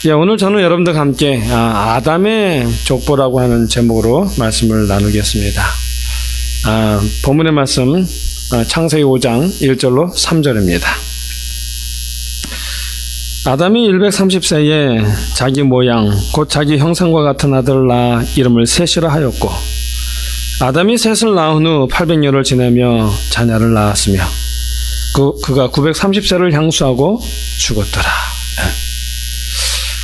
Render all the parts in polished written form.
예, 오늘 저는 여러분들과 함께 아담의 족보라고 하는 제목으로 말씀을 나누겠습니다. 본문의 말씀 창세기 5장 1절로 3절입니다. 아담이 130세에 자기 모양 곧 자기 형상과 같은 아들을 낳아 이름을 셋이라 하였고, 아담이 셋을 낳은 후 800년을 지내며 자녀를 낳았으며 그가 930세를 향수하고 죽었더라.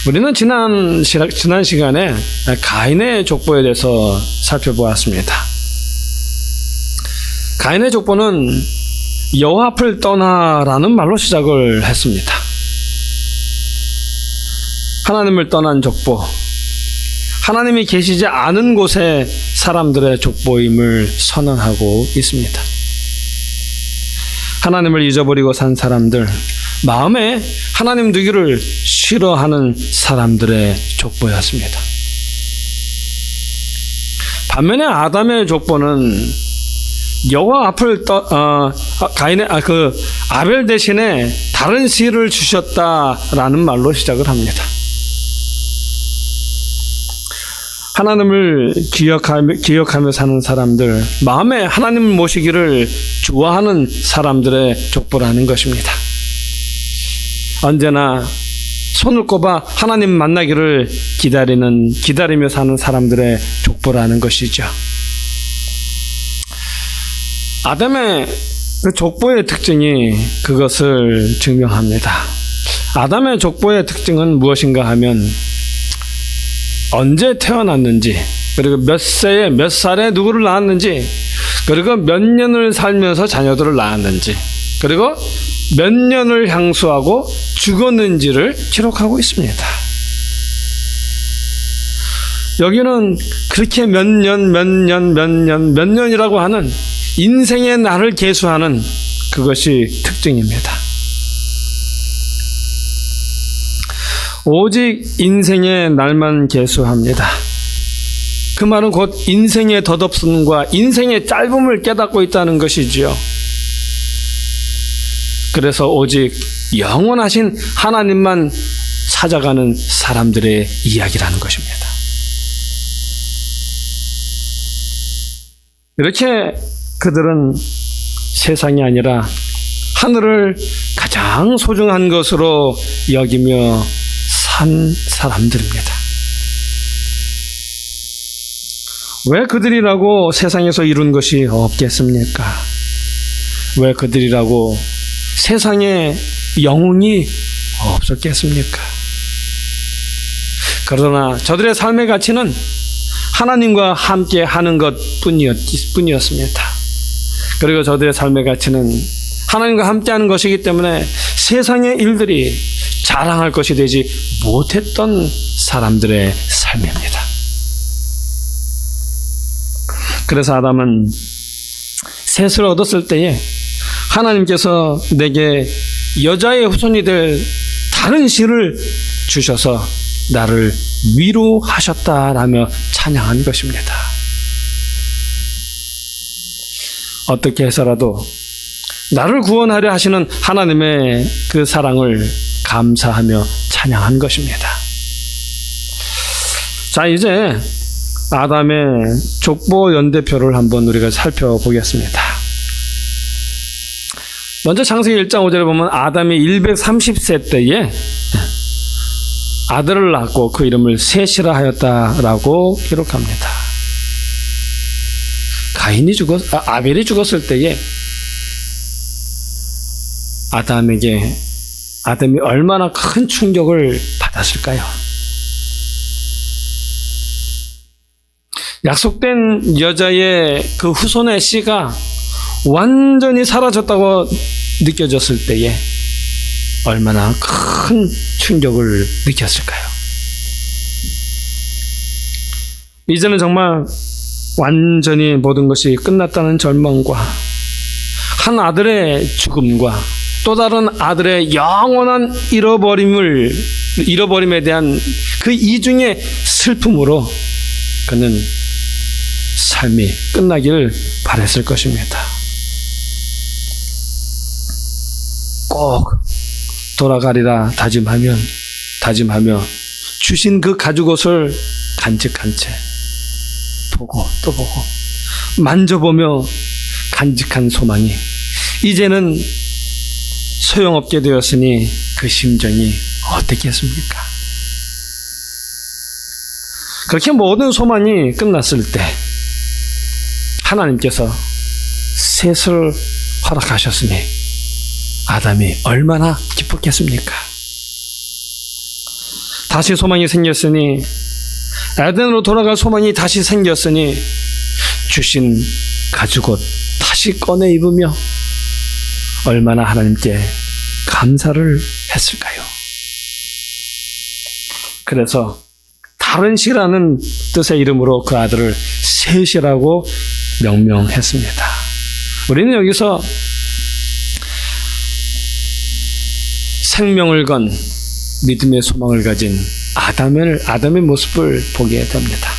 우리는 지난 시간에 가인의 족보에 대해서 살펴보았습니다. 가인의 족보는 여호와 앞을 떠나라는 말로 시작을 했습니다. 하나님을 떠난 족보, 하나님이 계시지 않은 곳에 사람들의 족보임을 선언하고 있습니다. 하나님을 잊어버리고 산 사람들, 마음에 하나님 두기를 싫어하는 사람들의 족보였습니다. 반면에 아담의 족보는 여호와 앞을 가인의 아벨 대신에 다른 씨를 주셨다라는 말로 시작을 합니다. 하나님을 기억하며 사는 사람들, 마음에 하나님을 모시기를 좋아하는 사람들의 족보라는 것입니다. 언제나 손을 꼽아 하나님 만나기를 기다리며 사는 사람들의 족보라는 것이죠. 아담의 그 족보의 특징이 그것을 증명합니다. 아담의 족보의 특징은 무엇인가 하면 언제 태어났는지, 그리고 몇 세에 몇 살에 누구를 낳았는지, 그리고 몇 년을 살면서 자녀들을 낳았는지, 그리고 몇 년을 향수하고 죽었는지를 기록하고 있습니다. 여기는 그렇게 몇 년이라고 하는 인생의 날을 계수하는 그것이 특징입니다. 오직 인생의 날만 계수합니다. 그 말은 곧 인생의 덧없음과 인생의 짧음을 깨닫고 있다는 것이지요. 그래서 오직 영원하신 하나님만 찾아가는 사람들의 이야기라는 것입니다. 이렇게 그들은 세상이 아니라 하늘을 가장 소중한 것으로 여기며 산 사람들입니다. 왜 그들이라고 세상에서 이룬 것이 없겠습니까? 왜 그들이라고 세상에 영웅이 없었겠습니까? 그러나 저들의 삶의 가치는 하나님과 함께 하는 것 뿐이었습니다. 그리고 저들의 삶의 가치는 하나님과 함께 하는 것이기 때문에 세상의 일들이 자랑할 것이 되지 못했던 사람들의 삶입니다. 그래서 아담은 셋을 얻었을 때에 하나님께서 내게 여자의 후손이 될 다른 씨를 주셔서 나를 위로하셨다라며 찬양한 것입니다. 어떻게 해서라도 나를 구원하려 하시는 하나님의 그 사랑을 감사하며 찬양한 것입니다. 자, 이제 아담의 족보 연대표를 한번 우리가 살펴보겠습니다. 먼저 창세기 1장 5절에 보면 아담이 130세 때에 아들을 낳고 그 이름을 셋이라 하였다라고 기록합니다. 아벨이 죽었을 때에 아담이 얼마나 큰 충격을 받았을까요? 약속된 여자의 그 후손의 씨가 완전히 사라졌다고 느껴졌을 때에 얼마나 큰 충격을 느꼈을까요? 이제는 정말 완전히 모든 것이 끝났다는 절망과 한 아들의 죽음과 또 다른 아들의 영원한 잃어버림에 대한 그 이중의 슬픔으로 그는 삶이 끝나길 바랬을 것입니다. 꼭 돌아가리라 다짐하며 주신 그 가죽옷을 간직한 채 보고 또 보고 만져보며 간직한 소망이 이제는 소용없게 되었으니 그 심정이 어떻겠습니까? 그렇게 모든 소망이 끝났을 때 하나님께서 셋을 허락하셨으니 아담이 얼마나 기뻤겠습니까? 다시 소망이 생겼으니, 에덴으로 돌아갈 소망이 다시 생겼으니 주신 가죽옷 다시 꺼내 입으며 얼마나 하나님께 감사를 했을까요? 그래서 다른 시라는 뜻의 이름으로 그 아들을 셋이라고 명명했습니다. 우리는 여기서 생명을 건 믿음의 소망을 가진 아담의 모습을 보게 됩니다.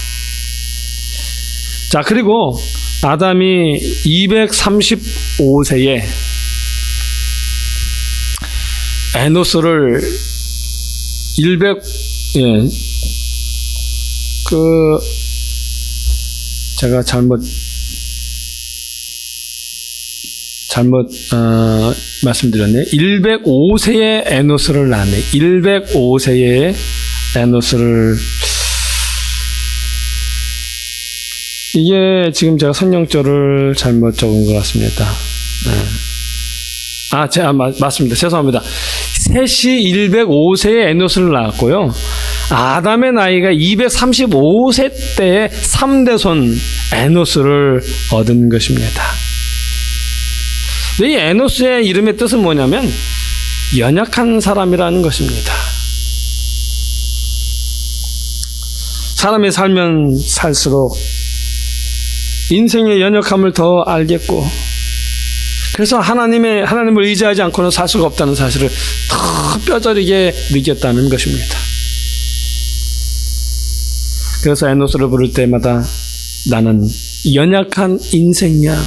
자, 그리고 아담이 235세에 에노스를 제가 잘못 말씀드렸네. 105세에 에노스를 낳네. 105세에 에노스를, 이게 지금 제가 성령절을 잘못 적은 것 같습니다. 맞습니다. 죄송합니다. 셋이 105세에 에노스를 낳았고요. 아담의 나이가 235세 때에 3대손 에노스를 얻은 것입니다. 이 에노스의 이름의 뜻은 뭐냐면 연약한 사람이라는 것입니다. 사람이 살면 살수록 인생의 연약함을 더 알겠고, 그래서 하나님을 의지하지 않고는 살 수가 없다는 사실을 더 뼈저리게 느꼈다는 것입니다. 그래서 에노스를 부를 때마다 나는 연약한 인생이야.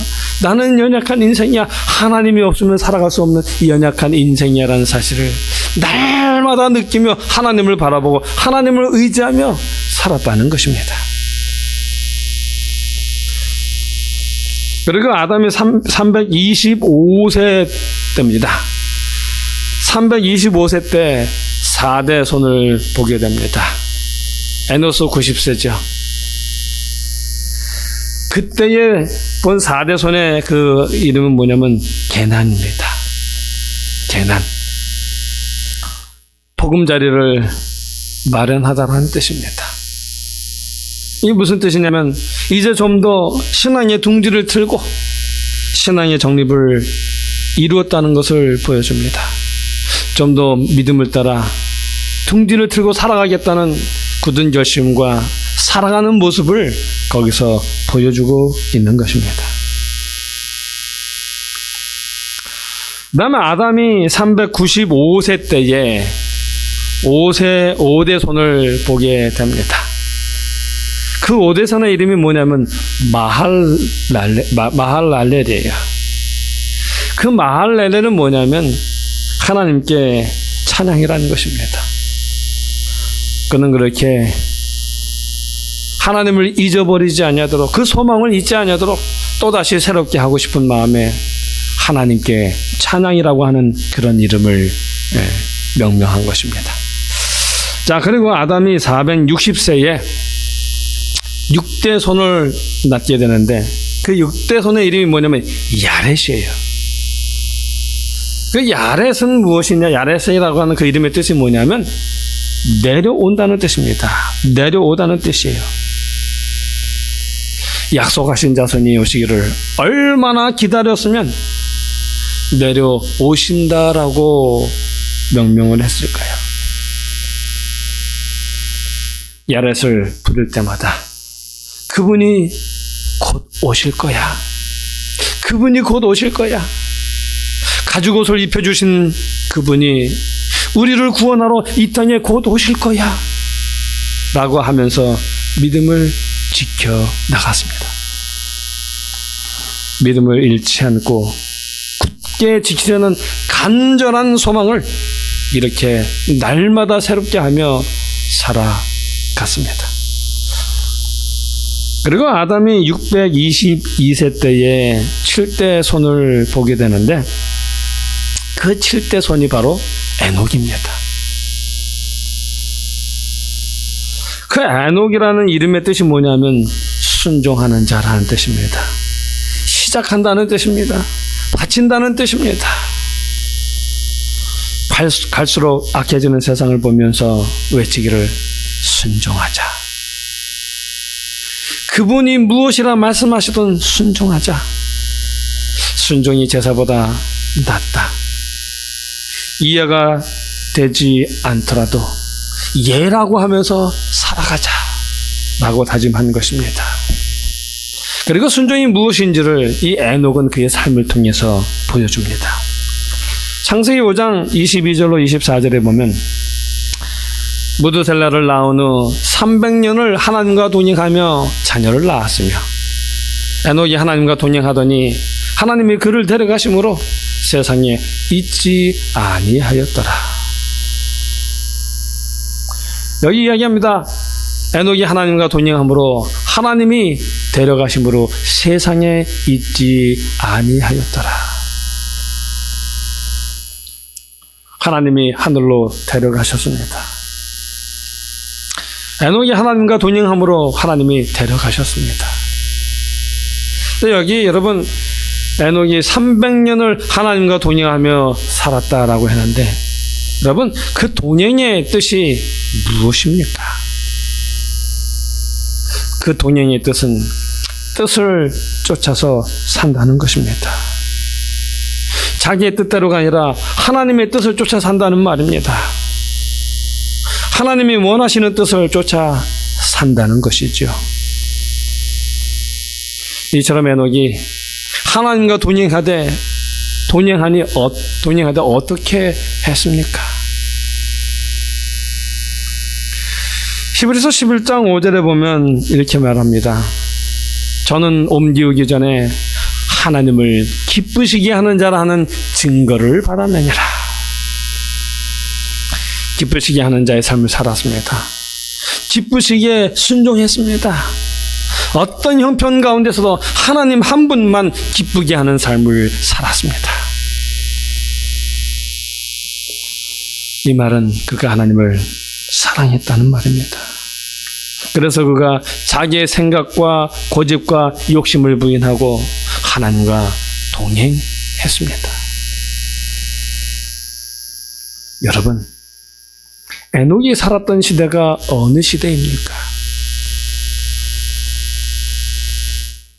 나는 연약한 인생이야. 하나님이 없으면 살아갈 수 없는 이 연약한 인생이야라는 사실을 날마다 느끼며 하나님을 바라보고 하나님을 의지하며 살았다는 것입니다. 그리고 아담이 325세 때입니다. 325세 때 4대 손을 보게 됩니다. 에노스 90세죠. 그때에 본 4대 손의 그 이름은 뭐냐면 게난입니다. 게난. 보금자리를 마련하다라는 뜻입니다. 이게 무슨 뜻이냐면 이제 좀 더 신앙의 둥지를 틀고 신앙의 정립을 이루었다는 것을 보여줍니다. 좀 더 믿음을 따라 둥지를 틀고 살아가겠다는 굳은 결심과 살아가는 모습을 거기서 보여주고 있는 것입니다. 그 다음에 아담이 395세 때에 5대 손을 보게 됩니다. 그 5대 손의 이름이 뭐냐면 마할랄렐이에요. 그 마할랄렐은 뭐냐면 하나님께 찬양이라는 것입니다. 그는 그렇게 하나님을 잊어버리지 아니하도록, 그 소망을 잊지 아니하도록 또다시 새롭게 하고 싶은 마음에 하나님께 찬양이라고 하는 그런 이름을 명명한 것입니다. 자, 그리고 아담이 460세에 6대 손을 낳게 되는데 그 6대 손의 이름이 뭐냐면 야렛이에요. 그 야렛은 무엇이냐? 야렛이라고 하는 그 이름의 뜻이 뭐냐면 내려온다는 뜻입니다. 내려오다는 뜻이에요. 약속하신 자손이 오시기를 얼마나 기다렸으면 내려오신다라고 명명을 했을까요? 야렛을 부를 때마다 그분이 곧 오실 거야. 그분이 곧 오실 거야. 가죽옷을 입혀주신 그분이 우리를 구원하러 이 땅에 곧 오실 거야 라고 하면서 믿음을 지켜나갔습니다. 믿음을 잃지 않고 굳게 지키려는 간절한 소망을 이렇게 날마다 새롭게 하며 살아갔습니다. 그리고 아담이 622세 때에 7대 손을 보게 되는데 그 7대 손이 바로 에녹입니다. 그 에녹이라는 이름의 뜻이 뭐냐면 순종하는 자라는 뜻입니다. 시작한다는 뜻입니다. 바친다는 뜻입니다. 갈수록 악해지는 세상을 보면서 외치기를 순종하자. 그분이 무엇이라 말씀하시든 순종하자. 순종이 제사보다 낫다. 이해가 되지 않더라도 예라고 하면서 살아가자 라고 다짐한 것입니다. 그리고 순종이 무엇인지를 이 에녹은 그의 삶을 통해서 보여줍니다. 창세기 5장 22절로 24절에 보면 무드셀라를 낳은 후 300년을 하나님과 동행하며 자녀를 낳았으며 에녹이 하나님과 동행하더니 하나님이 그를 데려가심으로 세상에 있지 아니하였더라. 여기 이야기합니다. 에녹이 하나님과 동행함으로 하나님이 데려가심으로 세상에 있지 아니하였더라. 하나님이 하늘로 데려가셨습니다. 에녹이 하나님과 동행함으로 하나님이 데려가셨습니다. 여기 여러분 에녹이 300년을 하나님과 동행하며 살았다라고 했는데 여러분 그 동행의 뜻이 무엇입니까? 그 동행의 뜻은 뜻을 쫓아서 산다는 것입니다. 자기의 뜻대로가 아니라 하나님의 뜻을 쫓아 산다는 말입니다. 하나님이 원하시는 뜻을 쫓아 산다는 것이죠. 이처럼 에녹이 하나님과 동행하되 어떻게 했습니까? 히브리서 11장 5절에 보면 이렇게 말합니다. 저는 옮기우기 전에 하나님을 기쁘시게 하는 자라 하는 증거를 받았느니라. 기쁘시게 하는 자의 삶을 살았습니다. 기쁘시게 순종했습니다. 어떤 형편 가운데서도 하나님 한 분만 기쁘게 하는 삶을 살았습니다. 이 말은 그가 하나님을 사랑했다는 말입니다. 그래서 그가 자기의 생각과 고집과 욕심을 부인하고 하나님과 동행했습니다. 여러분, 에녹이 살았던 시대가 어느 시대입니까?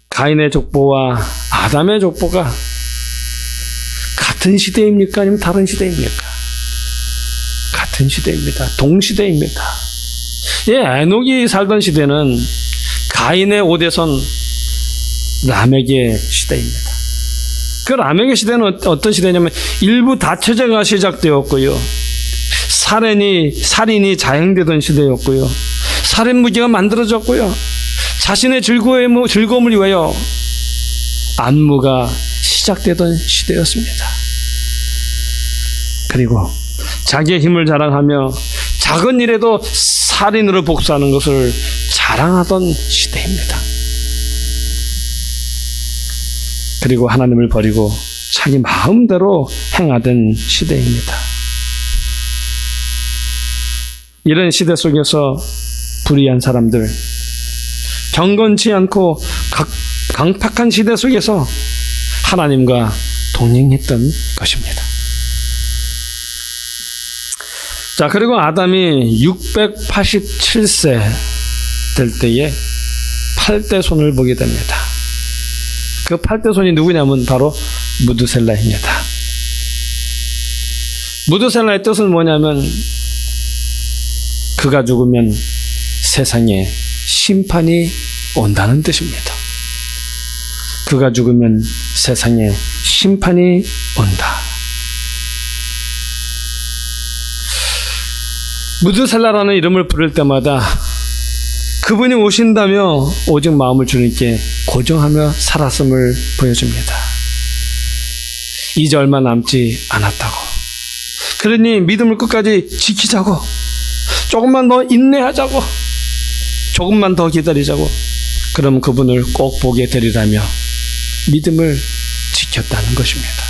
가인의 족보와 아담의 족보가 같은 시대입니까? 아니면 다른 시대입니까? 같은 시대입니다. 동시대입니다. 에녹이 살던 시대는 가인의 5대손 라멕의 시대입니다. 그 라멕의 시대는 어떤 시대냐면 일부 다처제가 시작되었고요. 살인이 자행되던 시대였고요. 살인 무기가 만들어졌고요. 자신의 즐거움을 위하여 안무가 시작되던 시대였습니다. 그리고 자기의 힘을 자랑하며 작은 일에도 살인으로 복수하는 것을 자랑하던 시대입니다. 그리고 하나님을 버리고 자기 마음대로 행하던 시대입니다. 이런 시대 속에서 불의한 사람들, 경건치 않고 강팍한 시대 속에서 하나님과 동행했던 것입니다. 자, 그리고 아담이 687세 될 때에 8대 손을 보게 됩니다. 그 8대 손이 누구냐면 바로 무드셀라입니다. 무드셀라의 뜻은 뭐냐면 그가 죽으면 세상에 심판이 온다는 뜻입니다. 그가 죽으면 세상에 심판이 온다. 무드셀라라는 이름을 부를 때마다 그분이 오신다며 오직 마음을 주님께 고정하며 살았음을 보여줍니다. 이제 얼마 남지 않았다고. 그러니 믿음을 끝까지 지키자고. 조금만 더 인내하자고, 조금만 더 기다리자고, 그럼 그분을 꼭 보게 되리라며 믿음을 지켰다는 것입니다.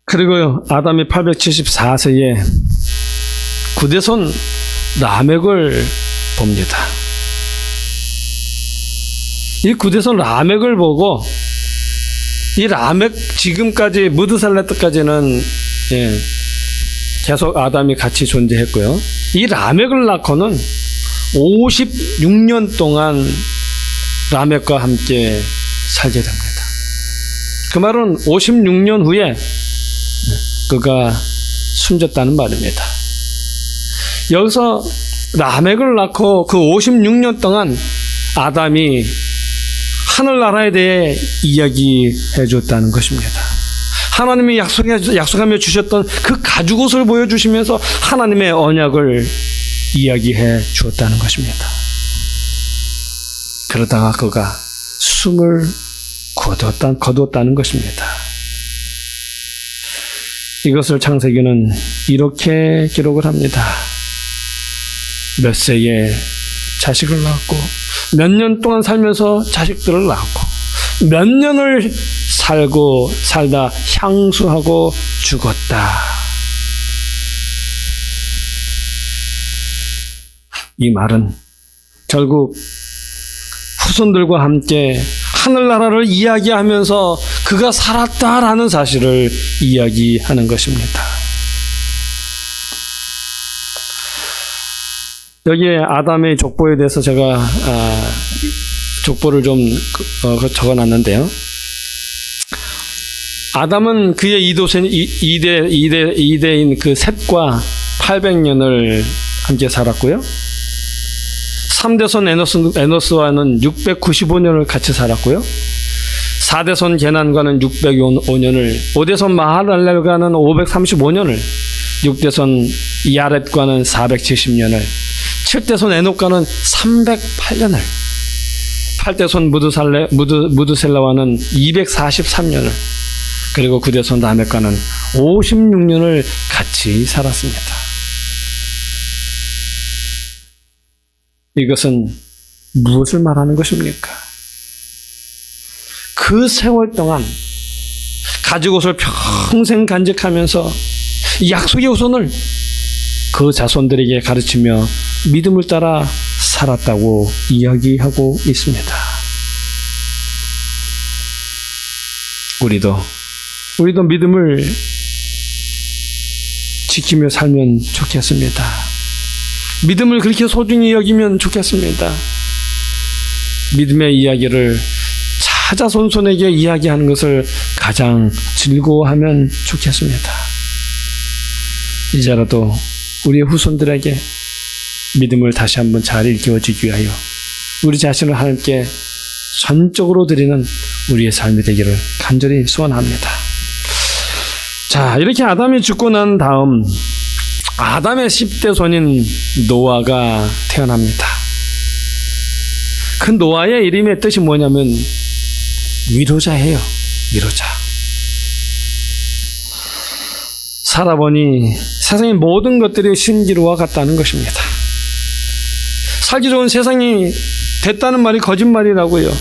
그리고 아담이 874세에 구대손 라멕을 봅니다. 이 구대손 라멕을 보고, 이 라멕 지금까지 무드살레 때까지는 계속 아담이 같이 존재했고요. 이 라멕을 낳고는 56년 동안 라멕과 함께 살게 됩니다. 그 말은 56년 후에 그가 숨졌다는 말입니다. 여기서 라멕을 낳고 그 56년 동안 아담이 하늘나라에 대해 이야기해 줬다는 것입니다. 하나님이 약속하며 주셨던 그 가죽옷을 보여주시면서 하나님의 언약을 이야기해 주었다는 것입니다. 그러다가 그가 숨을 거두었다는 것입니다. 이것을 창세기는 이렇게 기록을 합니다. 몇 세에 자식을 낳았고, 몇 년 동안 살면서 자식들을 낳았고, 몇 년을 살다 향수하고 죽었다. 이 말은 결국 후손들과 함께 하늘나라를 이야기하면서 그가 살았다라는 사실을 이야기하는 것입니다. 여기에 아담의 족보에 대해서 제가 족보를 좀 적어놨는데요. 아담은 그의 이대인 그 셋과 800년을 함께 살았고요. 3대손 에노스와는 695년을 같이 살았고요. 4대손 게난과는 605년을, 5대손 마하랄렐과는 535년을, 6대손 야렛과는 470년을, 7대손 에녹과는 308년을, 8대손 무드셀라와는 243년을, 그리고 9대손 라멕과는 56년을 같이 살았습니다. 이것은 무엇을 말하는 것입니까? 그 세월 동안 가죽옷을 평생 간직하면서 약속의 후손을 그 자손들에게 가르치며 믿음을 따라 살았다고 이야기하고 있습니다. 우리도 믿음을 지키며 살면 좋겠습니다. 믿음을 그렇게 소중히 여기면 좋겠습니다. 믿음의 이야기를 자손에게 이야기하는 것을 가장 즐거워하면 좋겠습니다. 이제라도 우리의 후손들에게 믿음을 다시 한번 잘 일깨워주기 위하여 우리 자신을 하나님께 전적으로 드리는 우리의 삶이 되기를 간절히 소원합니다. 자, 이렇게 아담이 죽고 난 다음 아담의 10대 손인 노아가 태어납니다. 그 노아의 이름의 뜻이 뭐냐면 위로자예요. 위로자. 살아보니 세상의 모든 것들이 신기루와 같다는 것입니다. 살기 좋은 세상이 됐다는 말이 거짓말이라고요.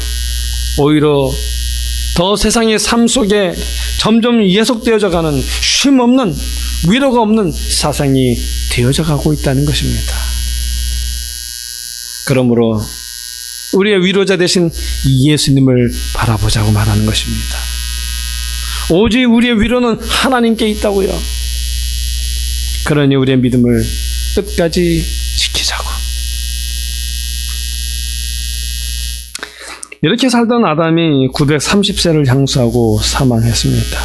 오히려 더 세상의 삶 속에 점점 예속되어져 가는 쉼없는 위로가 없는 세상이 되어져 가고 있다는 것입니다. 그러므로 우리의 위로자 되신 예수님을 바라보자고 말하는 것입니다. 오직 우리의 위로는 하나님께 있다고요. 그러니 우리의 믿음을 끝까지 지키자고. 이렇게 살던 아담이 930세를 향수하고 사망했습니다.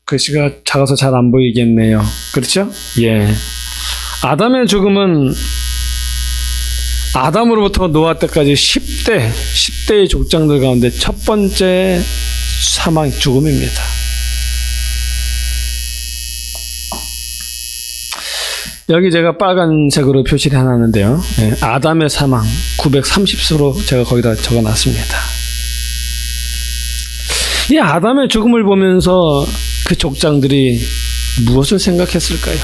글씨가 작아서 잘 안 보이겠네요. 그렇죠? 예. 아담의 죽음은 아담으로부터 노아 때까지 10대의 족장들 가운데 첫 번째 죽음입니다. 여기 제가 빨간색으로 표시를 해놨는데요. 예, 아담의 사망 930수로 제가 거기다 적어놨습니다. 이 아담의 죽음을 보면서 그 족장들이 무엇을 생각했을까요?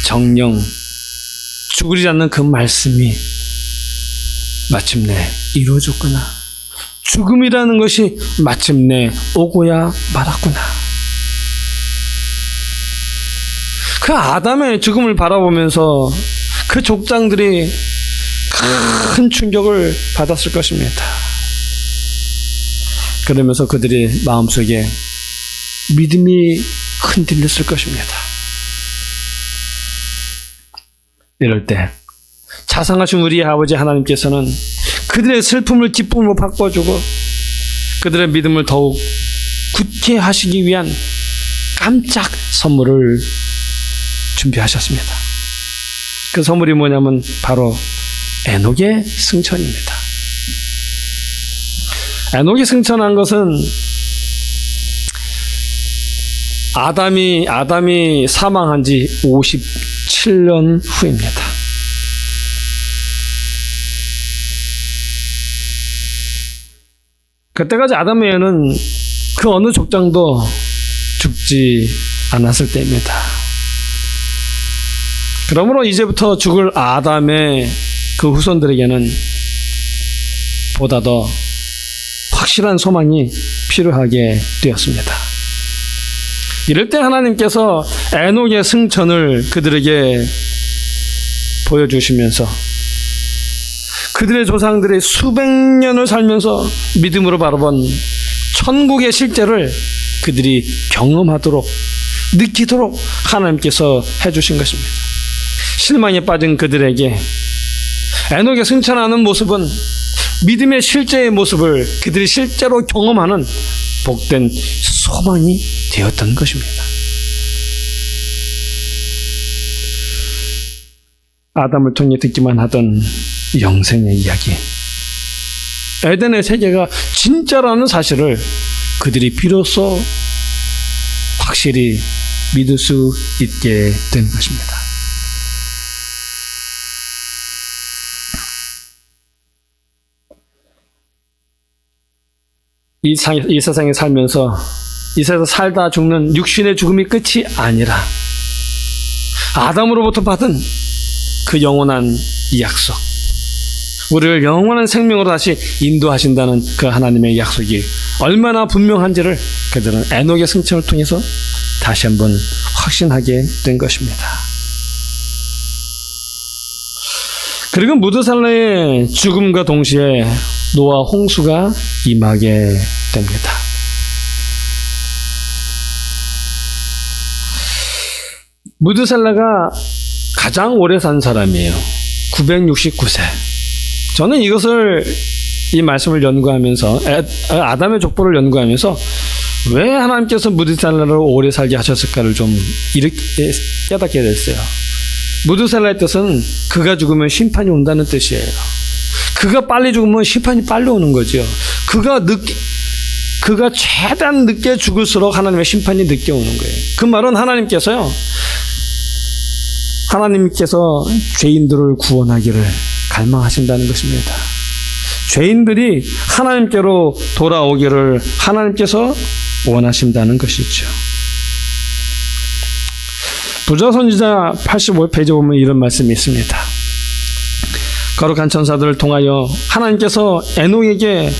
정령 죽으리지 않는 그 말씀이 마침내 이루어졌구나. 죽음이라는 것이 마침내 오고야 말았구나. 그 아담의 죽음을 바라보면서 그 족장들이 큰 충격을 받았을 것입니다. 그러면서 그들의 마음속에 믿음이 흔들렸을 것입니다. 이럴 때 자상하신 우리의 아버지 하나님께서는 그들의 슬픔을 기쁨으로 바꿔주고 그들의 믿음을 더욱 굳게 하시기 위한 깜짝 선물을 준비하셨습니다. 그 선물이 뭐냐면 바로 에녹의 승천입니다. 에녹이 승천한 것은 아담이 사망한 지 57년 후입니다. 그때까지 아담 외에는 그 어느 족장도 죽지 않았을 때입니다. 그러므로 이제부터 죽을 아담의 그 후손들에게는 보다 더 확실한 소망이 필요하게 되었습니다. 이럴 때 하나님께서 에녹의 승천을 그들에게 보여주시면서 그들의 조상들이 수백 년을 살면서 믿음으로 바라본 천국의 실제를 그들이 경험하도록 느끼도록 하나님께서 해주신 것입니다. 실망에 빠진 그들에게 에녹의 승천하는 모습은 믿음의 실제의 모습을 그들이 실제로 경험하는 복된 소망이 되었던 것입니다. 아담을 통해 듣기만 하던 영생의 이야기, 에덴의 세계가 진짜라는 사실을 그들이 비로소 확실히 믿을 수 있게 된 것입니다. 이 세상에 살면서 이 세상에 살다 죽는 육신의 죽음이 끝이 아니라 아담으로부터 받은 그 영원한 약속, 우리를 영원한 생명으로 다시 인도하신다는 그 하나님의 약속이 얼마나 분명한지를 그들은 에녹의 승천을 통해서 다시 한번 확신하게 된 것입니다. 그리고 무드살라의 죽음과 동시에 노아 홍수가 임하게 됩니다. 무드살라가 가장 오래 산 사람이에요. 969세. 저는 이 말씀을 연구하면서 아담의 족보를 연구하면서 왜 하나님께서 무드살라를 오래 살게 하셨을까를 좀 이렇게 깨닫게 됐어요. 무드살라의 뜻은 그가 죽으면 심판이 온다는 뜻이에요. 그가 빨리 죽으면 심판이 빨리 오는 거죠. 그가 최대한 늦게 죽을수록 하나님의 심판이 늦게 오는 거예요. 그 말은 하나님께서 죄인들을 구원하기를 갈망하신다는 것입니다. 죄인들이 하나님께로 돌아오기를 하나님께서 원하신다는 것이죠. 부자선지자 85페이지에 보면 이런 말씀이 있습니다. 거룩한 천사들을 통하여 하나님께서 에녹에게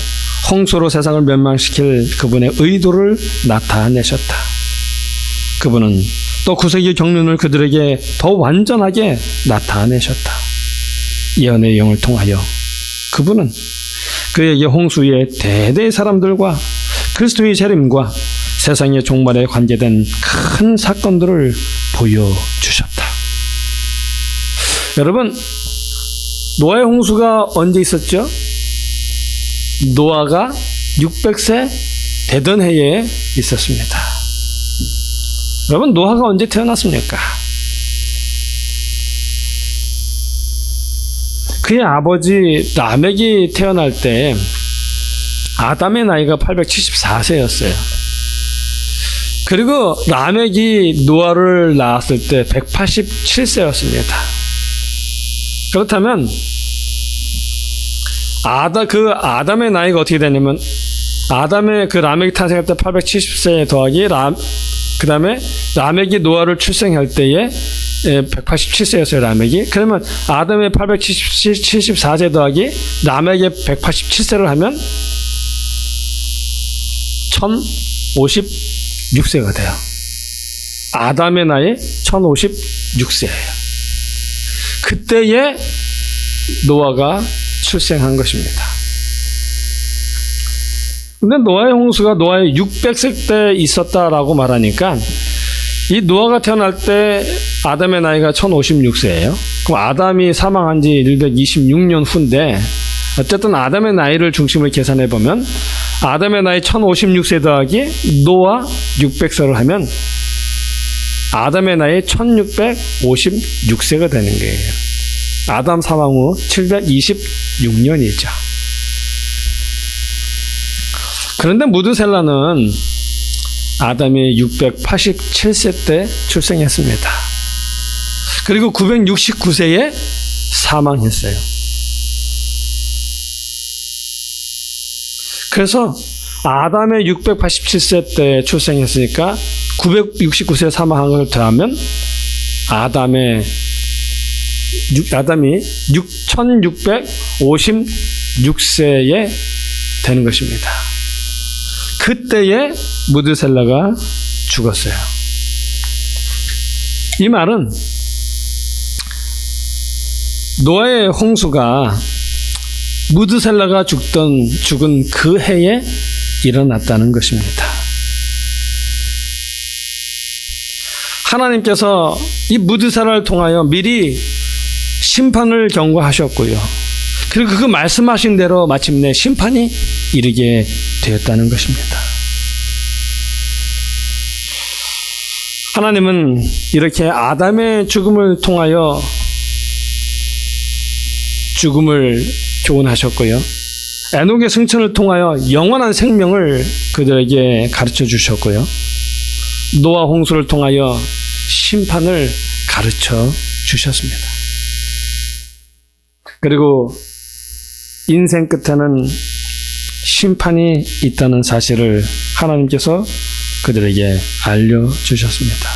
홍수로 세상을 멸망시킬 그분의 의도를 나타내셨다. 그분은 또 구세기 경륜을 그들에게 더 완전하게 나타내셨다. 예언의 영을 통하여 그분은 그에게 홍수의 대대의 사람들과 그리스도의 재림과 세상의 종말에 관계된 큰 사건들을 보여주셨다. 여러분, 노아의 홍수가 언제 있었죠? 노아가 600세 되던 해에 있었습니다. 여러분, 노아가 언제 태어났습니까? 그의 아버지 라멕이 태어날 때 아담의 나이가 874세였어요. 그리고 라멕이 노아를 낳았을 때 187세였습니다. 그렇다면 아담의 나이가 어떻게 되냐면 아담의 그 라멕이 탄생할 때 870세 더하기 그 다음에 라멕이 노아를 출생할 때에 187세였어요, 라멕이. 그러면 아담의 874세 더하기 라멕의 187세를 하면 1056세가 돼요. 아담의 나이 1056세예요. 그때에 노아가 출생한 것입니다. 근데 노아의 홍수가 노아의 600세 때 있었다라고 말하니까 이 노아가 태어날 때 아담의 나이가 1056세예요. 그럼 아담이 사망한 지 126년 후인데 어쨌든 아담의 나이를 중심으로 계산해 보면 아담의 나이 1056세 더하기 노아 600세를 하면 아담의 나이 1656세가 되는 거예요. 아담 사망 후 726년이죠. 그런데 무드셀라는 아담이 687세 때 출생했습니다. 그리고 969세에 사망했어요. 그래서 아담의 687세 때 출생했으니까 969세에 사망한 걸 더하면 아담이 6656세에 되는 것입니다. 그때에 무드셀라가 죽었어요. 이 말은 노아의 홍수가 무드셀라가 죽은 그 해에 일어났다는 것입니다. 하나님께서 이 무드셀라를 통하여 미리 심판을 경고하셨고요. 그리고 그 말씀하신 대로 마침내 심판이 이르게 되었다는 것입니다. 하나님은 이렇게 아담의 죽음을 통하여 죽음을 교훈하셨고요. 에녹의 승천을 통하여 영원한 생명을 그들에게 가르쳐 주셨고요. 노아 홍수를 통하여 심판을 가르쳐 주셨습니다. 그리고 인생 끝에는 심판이 있다는 사실을 하나님께서 그들에게 알려주셨습니다.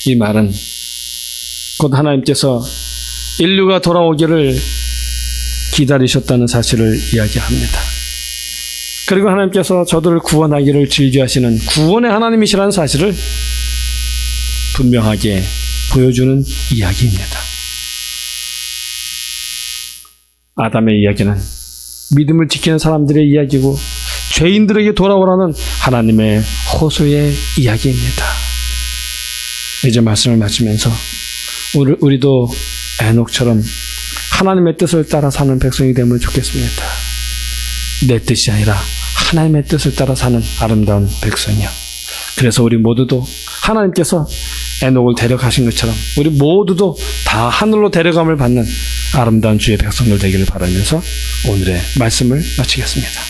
이 말은 곧 하나님께서 인류가 돌아오기를 기다리셨다는 사실을 이야기합니다. 그리고 하나님께서 저들을 구원하기를 즐겨하시는 구원의 하나님이시라는 사실을 분명하게 보여주는 이야기입니다. 아담의 이야기는 믿음을 지키는 사람들의 이야기고 죄인들에게 돌아오라는 하나님의 호소의 이야기입니다. 이제 말씀을 마치면서 우리도 에녹처럼 하나님의 뜻을 따라 사는 백성이 되면 좋겠습니다. 내 뜻이 아니라 하나님의 뜻을 따라 사는 아름다운 백성이요. 그래서 우리 모두도 하나님께서 에녹을 데려가신 것처럼 우리 모두도 다 하늘로 데려감을 받는 아름다운 주의 백성들 되기를 바라면서 오늘의 말씀을 마치겠습니다.